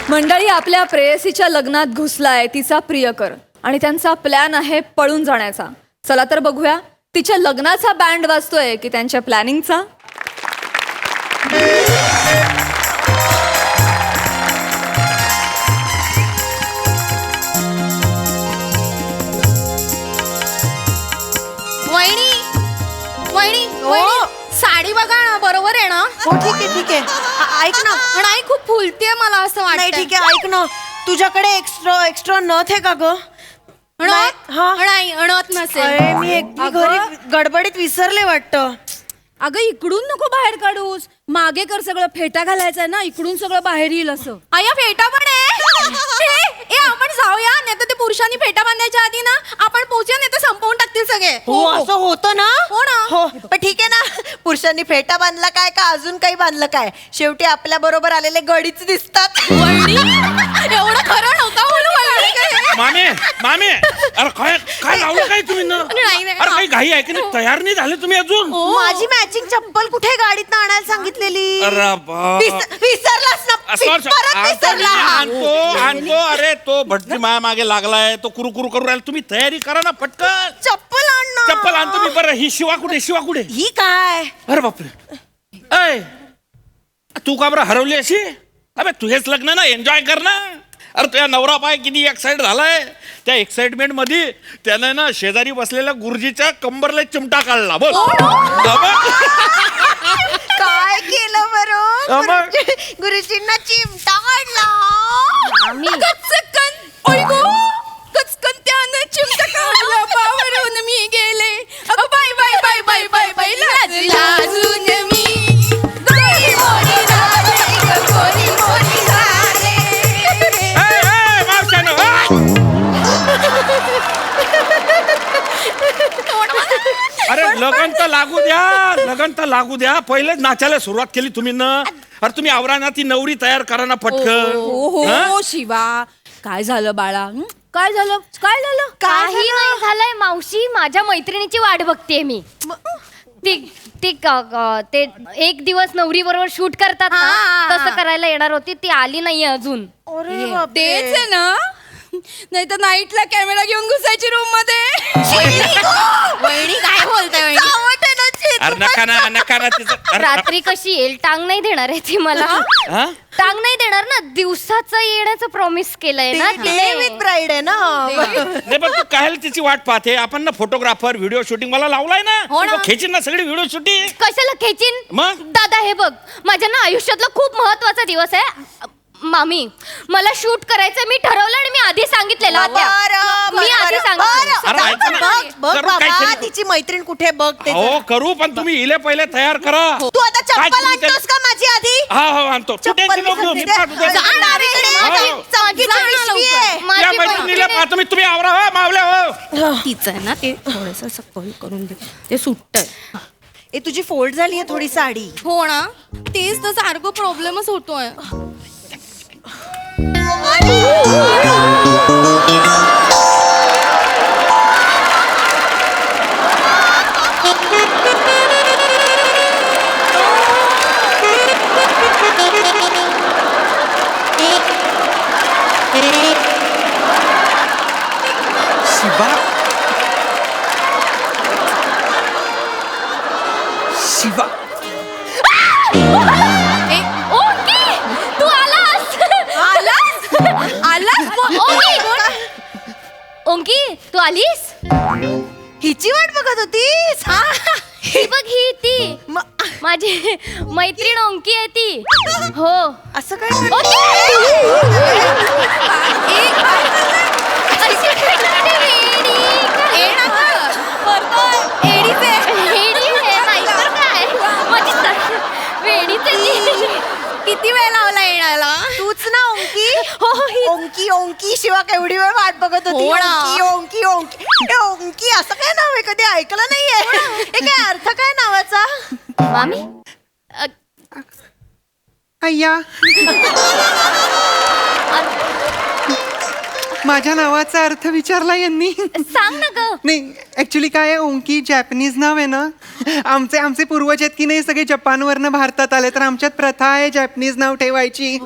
मंडळी आपल्या प्रेयसीच्या लग्नात घुसलाय तिचा प्रियकर आणि त्यांचा प्लॅन आहे पळून जाण्याचा. चला तर बघूया तिच्या लग्नाचा बँड वाजतोय की त्यांच्या प्लॅनिंगचा. वहिनी वहिनी वहिनी साडी बघा ना, बरोबर आहे ना? हो ठीक आहे ठीक आहे. ऐक ना. पण आई खूप फुलते मला असं नाही वाटतं. ठीक आहे ऐक ना. तुझ्याकडे एक्स्ट्रा नथ आहे का ग? नाही अणत नसेल. अरे मी घरी गडबडीत विसरले वाटतं. अगं इकडून नको बाहेर काढूस, मागे कर, सगळं फेटा घालायचा ना, इकडून सगळं बाहेर येईल असं. आया फेटा पण आहे. ए आपण जाऊया, नाही तर ते पुरुषांनी फेटा बांधायच्या आधी ना आपण पोहोचूया, नाही तर संपवून टाकतील सगळे. हो असं होतं ना. हो ना. हो पण ठीक आहे ना. पुरुषांनी फेटा बांधला काय का अजून काही बांधलं काय, शेवटी आपल्या बरोबर आलेले गडीच दिसतात. एवढं खरं नव्हतं बोलू मामे मामे अरे काय काय लावलं काय तुम्ही ना? नाही, नाही. अरे काही घाई आहे की नाही? तयार नाही झाले तुम्ही अजून? माझी मॅचिंग चप्पल कुठे गाडीत आणायला सांगितलेली? अरे बाप. विसरलास ना. परत विसरला. आणतो अरे तो भटजी माया मागे लागलाय, तो कुरू कुरू करू राहिला. तुम्ही तयारी करा ना पटकन. चप्पल आण ना. चप्पल आणतो मी. बरं ही शिवा कुठे? ही काय? अरे बापरे. ऐ तू का बरं हरवली अशी? अबे तुझेच लग्न ना, एन्जॉय कर ना. अरे तुझ्या नवरा पाय किती एक्साइट झालाय. त्या एक्साइटमेंट मध्ये त्यानं ना शेजारी बसलेल्या गुरुजीच्या कंबरला चिमटा काढला. बोल काय केलं बरं? गुरुजींना चिमटा काढला. कचकन त्यानं चिमटा काढला, पावरून मी गेले. Bye bye bye bye bye bye लाजून मी गोरी मोरी झाले, गोरी मोरी झाले. अरे लगन तर लागू द्या. पहिलेच नाचायला सुरुवात केली तुम्ही ना. अरे तुम्ही आवरा ना, ती नवरी तयार करा ना पटकन. हो शिवा, काय झालं बाळा? काय झालं? काही नाही झालंय मावशी, माझ्या मैत्रिणीची वाट बघतेय मी. ते एक दिवस नवरी बरोबर शूट करतात ना, तसं करायला येणार होती, ती आली नाहीये अजून. तेच आहे ना, नाही तर नाईटला कॅमेरा घेऊन घुसायची रूम मध्ये. वहिनी काय बोलताय वहिनी? अरे नका ना तिचं. रात्री कशी येईल? टांग नाही देणार आहे ती मला. हा? टांग नाही देणार ना, दिवसाचं येण्याचं प्रॉमिस केलंय ना तिने. विथ ब्राईड आहे ना. नाही पण तू काय तिची वाट पाहते? आपण ना फोटोग्राफर, व्हिडिओ शूटिंग मला लावलाय ना. हो ना. तो खेचीन ना सगळी व्हिडिओ शूटिंग. कशाला खेचीन? मग? दादा हे बघ, माझ्या ना आयुष्यातला खूप महत्वाचा दिवस आहे. मामी मला शूट करायचं मी ठरवलं आणि मी आधी सांगितलेलं आत्या. मी आधी सांगितलं. अरे ऐका ना. बघ करू बाबा, काहीतरी. तिची मैत्रीण कुठे बघ ते. हो करू, पण तुम्ही इले पहिले तयार करा. तू आता काय चप्पल तुम्ही आणतोस का माझी आधी? हा आणतो. तू टेन्शन नको घेऊ, मी पाहतो ते. हो. या मैत्रिणीला पाहतो मी. तुम्ही आवरा हो मावल्या हो. तिचं आहे ना ते थोडंसं सकल करून दे, ते सुट्ट. ए तुझी फोल्ड झाली आहे थोडी साडी. हो ना, तेच तर सारखं प्रॉब्लेमच होतोय. शिवा तू आलास. ओंकी तू आलीस. हिची वाट बघत होतीस? ही बघ, ही ती माझी मैत्रीण ओंकी आहे ती. हो असं काय? किती वेळ लावला येण्याला? तूच ना ओंकी? ओंकी ओंकी शिवा केवढी वेळ वाट बघत होती. हो ना. ओंकी ओंकी ओंकी ए, ओंकी असं काय नाव आहे? कधी ऐकलं नाहीये. हे काय अर्थ काय नावाचा? मामी अय्या माझ्या नावाचा अर्थ विचारला यांनी. सांग ना ग. नाही ऍक्च्युली काय आहे, ओंकी जॅपनीज नाव आहे ना. आमचे पूर्वज आहेत की नाही सगळे जपानवरनं भारतात आले, तर आमच्यात प्रथा आहे जॅपनीज नाव ठेवायची.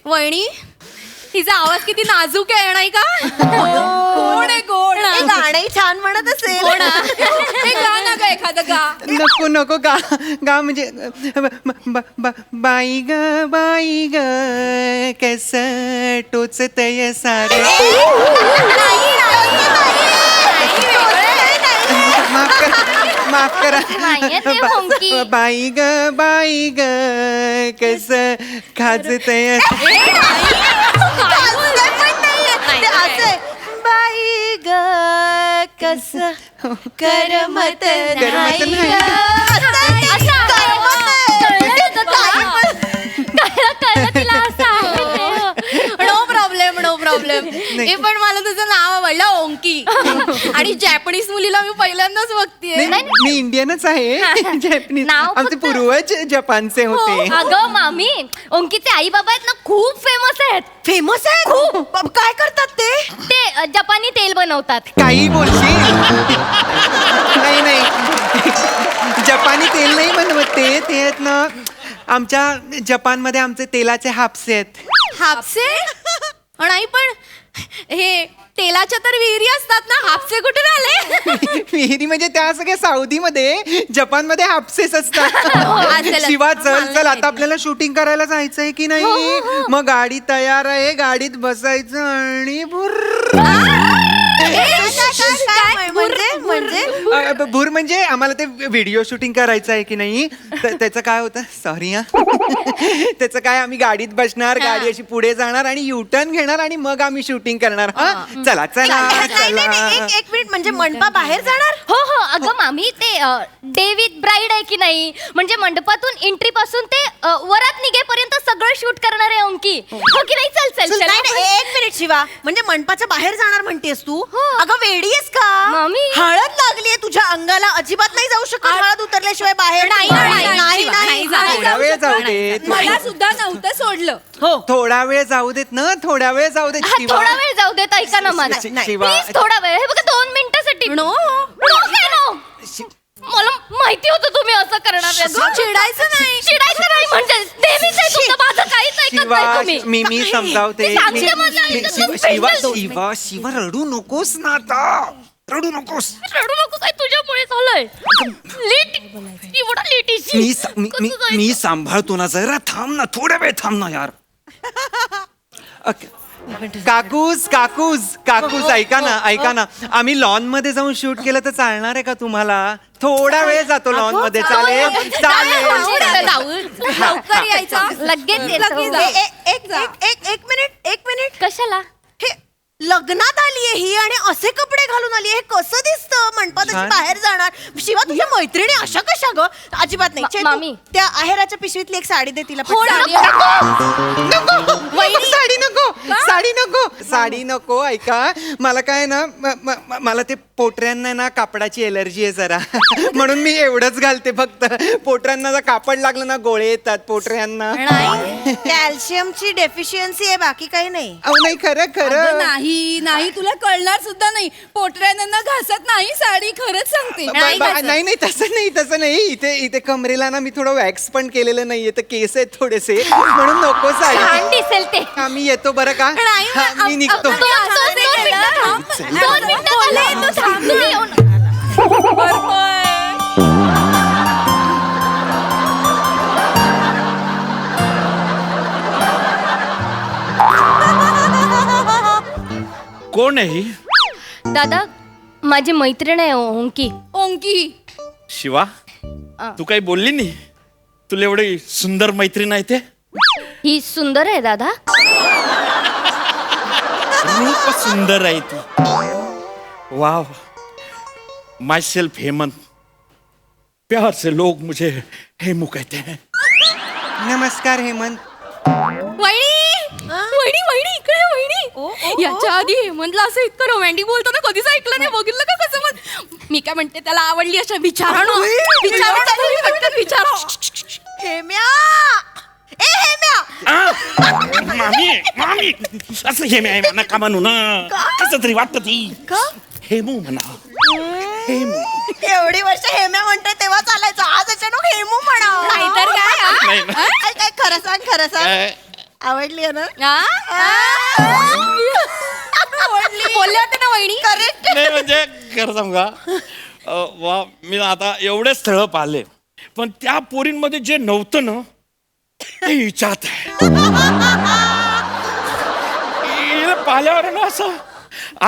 वहिनी तिचा आवाज किती नाजूक आहे नाही का गोड आहे गोड हे गाणंही छान म्हणत असेल. हे गा ना गा एखादं गा नको नको गा गा म्हणजे बाई ग कस टोचतय सारे माफ करा नाहीये ते ओंकी. बाई ग कस खाजतय बाई ग कस करमत करमत नाही नाही. नो प्रॉब्लेम हे पण मला तुझं नाव आवडलं ओंकी आणि जॅपनीज मुलीला मी पहिल्यांदाच बघतीये मी इंडियनच आहे जॅपनीज नाव आमचे फक्त- पूर्वज जपानचे होते अगं मामी ओंकीचे आई बाबा आहेत ना खूप फेमस आहेत. फेमस आहे काय करतात ते ते जपानी तेल बनवतात. काही बोलशील नाही जपानी तेल नाही बनवत ते आहेत ना आमच्या जपानमध्ये आमचे तेलाचे हापसे आहेत. हापसे नाही पण हे तेलाच्या तर विहिरी असतात ना हापसे कुठे आले विहिरी म्हणजे त्या सगळ्या साऊदीमध्ये जपानमध्ये हापसेच असतात. असेल. शिवा चल मला चल आता आपल्याला शूटिंग करायला जायचंय की नाही मग गाडी तयार आहे गाडीत बसायचं आणि भूर म्हणजे आम्हाला ते व्हिडिओ शूटिंग करायचं आहे की नाही त्याचं काय होतं सॉरी हा त्याचं काय आम्ही गाडीत बसणार गाडी अशी पुढे जाणार आणि युटर्न घेणार आणि मग आम्ही शूटिंग करणार हा चला चला चला एक मिनिट म्हणजे मंडपा बाहेर जाणार हो हो अगं मामी ते डे विथ ब्राईड आहे की नाही म्हणजे मंडपातून एंट्री पासून ते वरात निघेपर्यंत सगळं शूट करणार आहे ओंकी हो की नाही चल चल चल नाही, नाही, एक मिनिट शिवा म्हणजे मंडपाच्या बाहेर जाणार म्हणतेस तू अगं वेडी आहेस का मामी. हळद लागलीये तुझ्या अंगाला अजिबात नाही जाऊ शकत हळद उतरल्याशिवाय बाहेर नाही, नाही थोडा वेळ जाऊ देत मला सुद्धा नव्हतं सोडलं थोडा वेळ जाऊ देत ना थोडा वेळ जाऊ देत हा, शिवा. थोडा वेळ जाऊ देत ऐका ना मला नाही, शिवा. प्लीज थोडा वेळ हे बघा 2 मिनिटासाठी नो काय नो मला माहिती होतं तुम्ही असं करणार आहे. अगं, चिडायचं नाही म्हणजे नेहमीच आहे तुमचं माझं काहीच ऐकत शिवा नाही तुम्ही मी समजावते मी सांगते माझं ऐकत शिवा नाही. शिवा शिवा शिवा रडू नकोस ना आता रडू नकोस रडू नको काय तुझ्यामुळे झालंय लेट एवढा लेट मी सांभाळतो ना जरा थांब ना थोडा वेळ थांब ना यार. काकूस ऐका ना आम्ही लॉन मध्ये जाऊन शूट केलं तर चालणार आहे का तुम्हाला थोडा वेळ जातो लॉन मध्ये चालेल चालेल लवकर यायचा लगेच येतो. एक मिनिट कशाला हे लग्नात आलीये ही आणि असे कपडे घालून आली हे कसं दिसतं मंडपात छान. बाहेर जाणार शिवा तुझ्या मैत्रिणी अशा कशा ग अजिबात नाही चेतू, मामी. त्या आहेराच्या पिशवीतली एक साडी दे तिला हो पटकन. साडी नको ऐका मला काय ना मला ते पोटऱ्यांना ना कापडाची एलर्जी आहे जरा म्हणून मी एवढंच घालते फक्त पोटऱ्यांना जर कापड लागलं ना गोळे येतात पोटऱ्यांना नाही कॅल्शियमची डेफिशियन्सी आहे बाकी काही नाही अहो नाही खरं अगं, खरं नाही तुला कळणार सुद्धा नाही पोटऱ्यांना घासत नाही साडी खरंच सांगते नाही तसं नाही इथे कमरेला ना मी थोडं वॅक्स पण केलेलं नाहीये तर केस आहेत थोडेसे म्हणून नको छान साडी दिसेल ते आम्ही येतो बरं का हा, मी निघतो दोन मिनिटं थांब. तुम्ही येऊ नका. कोण आहे ही? दादा माझी मैत्रीण आहे ओंकी. ओंकी शिवा तू काही बोलली नाही तुला एवढी सुंदर मैत्रीण आहे ते ही सुंदर आहे दादा. रूप सुंदर आहे ती वाह माई सेल्फ हेमंत प्यार से लोग मुझे हेमू कहते हैं. नमस्कार हेमंत वहिनी इकडे वहिनी याच्या आधी हेमंतला असं इतकं रोमॅन्टिक बोलताना कधीच ऐकलं नाही बघितलं का कसं मग मी काय म्हणते त्याला आवडली अशा विचारा हेम्या ए हेम्या मामी असं हेमे आहे म्हणा का म्हणू ना कसं तरी वाटत ती हेमू म्हणा हेमू एवढी वर्ष हेम्या म्हणते तेव्हा चालायचं आज अचानक हेमू म्हणा नाहीतर काय, हा? नाही ना. काय खरं सांग काय? आवडली आहे ना बोलले होते ना वहिनी करेक्ट. नाही म्हणजे खरं सांगा वा मी आता एवढे स्थळ पाहिले पण त्या पोरींमध्ये जे नव्हतं ना ते हिच्यात आहे. हिला पाहिल्यावर ना असं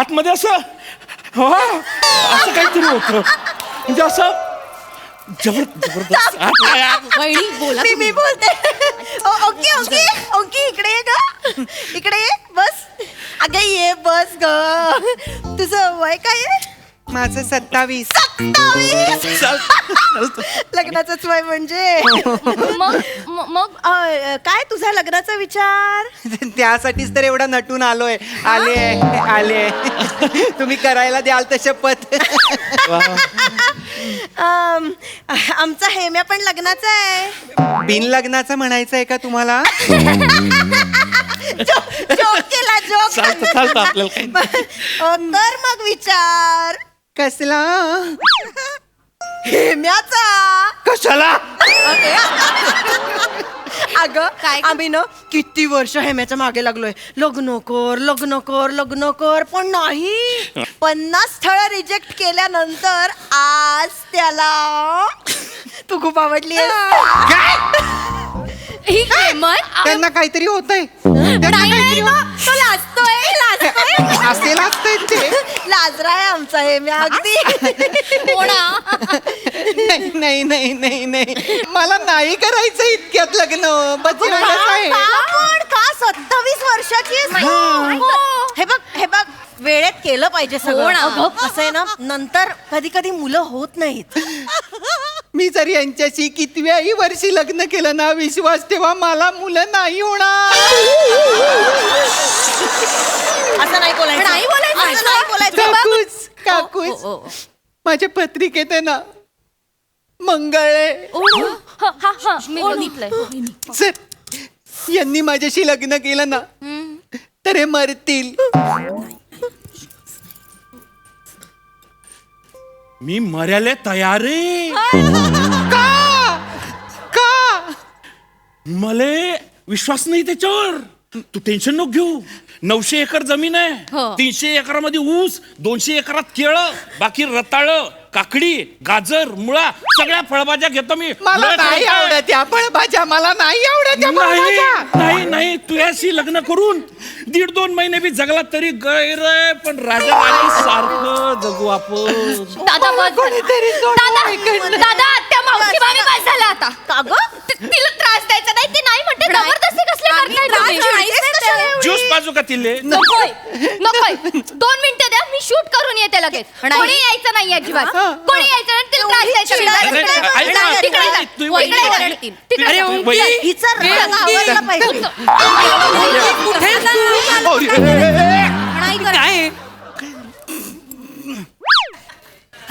आतमध्ये असं असं काहीतरी होतं म्हणजे असं जबरदस्त वहिनी बोला मी बोलते. ओके ओके ओके इकडे ये ग. इकडे ये बस. अगं ये बस ग. तुझं वय काय आहे? माझं 27. 27. लग्नाचंच वय म्हणजे. मग काय तुझा लग्नाचा विचार? त्यासाठीच तर एवढा नटून आलोय. आले तुम्ही करायला द्याल तर शपथ. आमचा हेम्या पण लग्नाचा आहे. बिन लग्नाचं म्हणायचं आहे का तुम्हाला? जोक केला जोक. चालतं आपल्याला काही कर मग विचार. कसला? हेम्याचा. कशाला? अगं आम्ही ना किती वर्ष हेम्याच्या मागे लागलोय. लग्न कर पण नाही. 50 स्थळ रिजेक्ट केल्यानंतर आज त्याला तू खूप आवडली. त्यांना काहीतरी होतंय. तो लाजतोय असे लाजतंय ते. लाजराय आमचा हेम्या अगदी. नाही मला नाही करायचं इतक्यात लग्न. बस एवढंच आहे. का 27 वर्षाची आहेस तू? हे बघ वेळेत केलं पाहिजे सगळं. असं आहे ना नंतर कधी मुलं होत नाहीत. मी जर यांच्याशी कितव्याही वर्षी लग्न केलं ना विश्वास ठेवा मला मुलं नाही होणार. असं नाही बोलायचं. असं नाही बोलायचं. काकूच माझ्या पत्रिकेत आहे ना मंगळ आहे. मी बघितलंय. जर यांनी माझ्याशी लग्न केलं ना तर हे मरतील. मी मर्याले तयार आहे. का मले विश्वास नाही त्याच्यावर. तू टेन्शन नको घेऊ. 900 एकर जमीन आहे. 300 एकरामध्ये ऊस, 200 एकरात केळं, बाकी रताळ, काकडी, गाजर, मुळा सगळ्या फळभाज्या घेतो मी. मला नाही आवडत या फळभाज्या. मला नाही आवडत या फळभाज्या. नाही तुझ्याशी लग्न करून 1.5-2 महिने बी जगला तरी गैर आहे पण राजा राणी सारखं जगू आपण. दादा त्या मावशी मामी काय झालं आता? का गं? तिला त्रास द्यायचा नाही. ती नाही म्हणते जबरदस्ती कसली करताय तुम्ही? ज्यूस पाजू का तिले? नकोय 2 मिनिटं द्या मी शूट करून येते लगेच. कोणी यायचं नाही अजिबात. कोणी यायचं नाही. तिला त्रास द्यायचा नाही. ऐक ना, तिकडे जा. तू वहिनी. तिकडे ओरडतील. तिकडे जा. वहिनी. हिचा राग आवडला पाहिजे.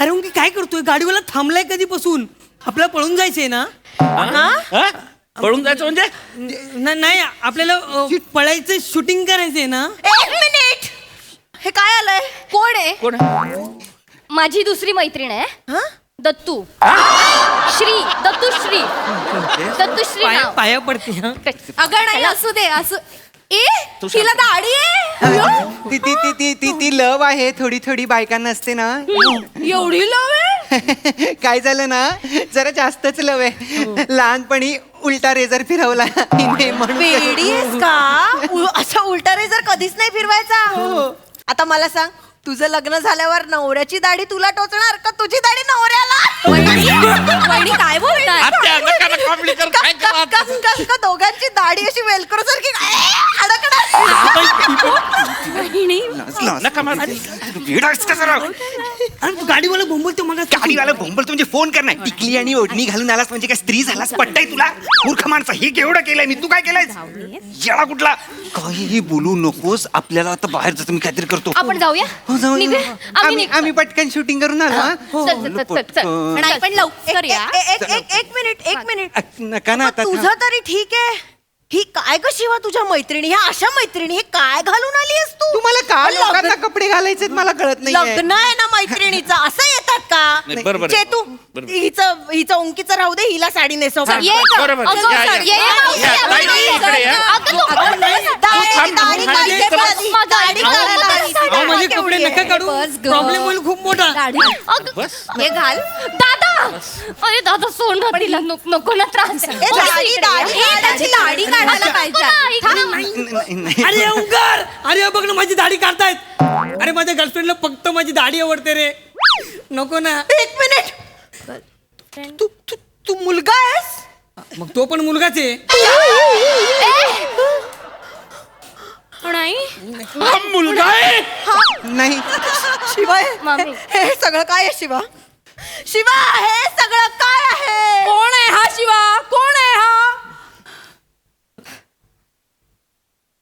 अरे उंकी काय करतोय? गाडीवाला थांबलाय कधीपासून? आपल्याला पळून जायचंय ना? हा? पळून जायचं म्हणजे नाही आपल्याला पळायचं शूटिंग करायचंय ना? 1 मिनिट. हे काय आलंय? कोण आहे? कोण? माझी दुसरी मैत्रीण आहे दत्तू. दत्तूश्री नाव. पाया पडते हा. अगं नाही असू दे असं. तिला दाढी आहे. ती लव आहे. थोडी बायकांना असते ना. एवढी लव आहे. काय झालं ना जरा जास्तच लव आहे. लहानपणी उलटा रेझर फिरवला हिने म्हणून. वेडी आहेस का? असा उलटा रेझर कधीच नाही फिरवायचा. आता मला सांग तुझं लग्न झाल्यावर नवऱ्याची दाढी तुला टोचणार का तुझी दाढी नवऱ्याला? वहिनी काय बोलताय? आत्या, नका कॉम्प्लिकेट कर. काय करा? का दोघांची दाढी अशी वेलक्रो सारखी नका मार. गाडीवाला बोंबलतो मला. गाडीवाला भोंबलतो म्हणजे फोन कर ना. टिकली आणि ओढणी घालून आलास म्हणजे काय स्त्री झालास? पट्टाय तुला मूर्ख माणसा. हे केवढं केलंय मी. तू काय केलंय? येळा कुठला? काहीही बोलू नकोस. आपल्याला आता बाहेर जातो. मी काहीतरी करतो. आपण जाऊया. हो, जाऊया. निघूया. आम्ही निघतो. आम्ही पटकन शूटिंग करून आलो. हा? चल. नाही पण लवकर या. एक मिनिट. नका ना आता. तुझं तरी ठीक आहे. ही काय ग शिवा तुझ्या मैत्रिणी? ह्या अशा मैत्रिणी हे काय घालून आलीस तू? तुम्हाला का लोकांना कपडे घालायचे मला कळत नाही. लग्न आहे ना मैत्रिणीचं असं येतात का? नाही, बरोबर आहे. चेतू हिचं उंकीचं राहू दे. हिला साडी नेसव. ये ग. बरोबर. अगं, या. ये मावशी, या, अगं, ताई, नाही, इकडे या. अगं, तू- दाढी काय ते पण एवढे नका काढू बस ग. प्रॉब्लेम होईल खूप मोठा बस हे घाल दादा अरे दादा सोड ना तिला नको ना त्रास ए, दाढी काढायची, दाढी काढायला पाहिजे. अरे ओंकार अरे बघ ना माझी दाढी काढतायत अरे माझ्या गर्लफ्रेंडला फक्त माझी दाढी आवडते रे नको ना एक मिनिट तू तू तू मुलगा आहेस? मग तो पण मुलगाच आहे नाही हा मुलगा आहे नाही शिवा मामी. हे सगळं काय आहे शिवा? शिवा हे सगळं काय आहे? कोण आहे हा शिवा कोण आहे हा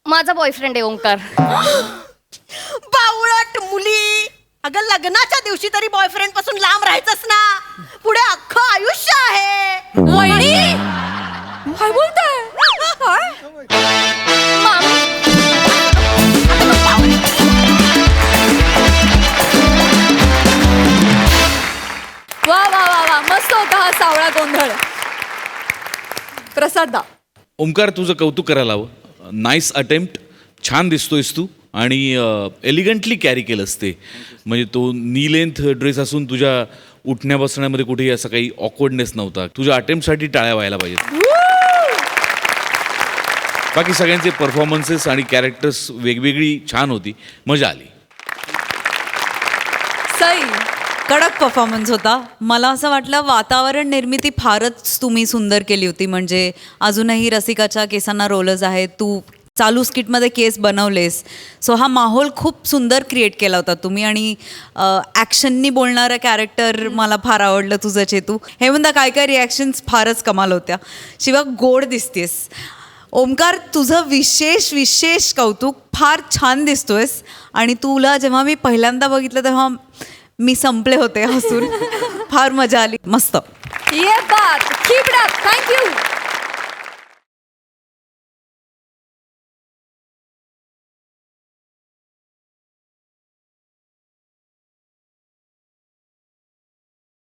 माझा बॉयफ्रेंड आहे ओंकार बावळट मुली अगं लग्नाच्या दिवशी तरी बॉयफ्रेंड पासून लांब राहायचंच ना पुढे अख्खं आयुष्य आहे. वहिनी काय बोलताय काय मामी वा वा वा वा मस्त होता हा सावळा गोंधळ. प्रसाद दा. ओमकार तुझं कौतुक करायला हवं नाईस अटेम्प्ट छान दिसतोयस तू आणि एलिगंटली कॅरी केलंस ते म्हणजे तो नी लेंथ ड्रेस असून तुझ्या उठण्या बसण्यामध्ये कुठेही असं काही ऑकवर्डनेस नव्हता तुझ्या अटेम्प्टसाठी टाळ्या व्हायला पाहिजेत बाकी सगळ्यांचे परफॉर्मन्सेस आणि कॅरेक्टर्स वेगवेगळी छान होती मजा आली सई. कडक परफॉर्मन्स होता मला असं वाटलं वातावरण निर्मिती फारच तुम्ही सुंदर केली होती म्हणजे अजूनही रसिकाच्या केसांना रोलर्स आहेत तू चालू स्किटमध्ये केस बनवलेस सो हा माहोल खूप सुंदर क्रिएट केला होता तुम्ही आणि ॲक्शननी बोलणारं कॅरेक्टर मला फार आवडलं तुझं चेतू हे म्हणता काय काय रिॲक्शन्स फारच कमाल होत्या शिवाय गोड दिसतेस ओमकार तुझं विशेष विशेष कौतुक फार छान दिसतोयस आणि तुला जेव्हा मी पहिल्यांदा बघितलं तेव्हा मी संपले होते हसून फार मजा आली मस्त ये बात कीप इट अप. थँक्यू.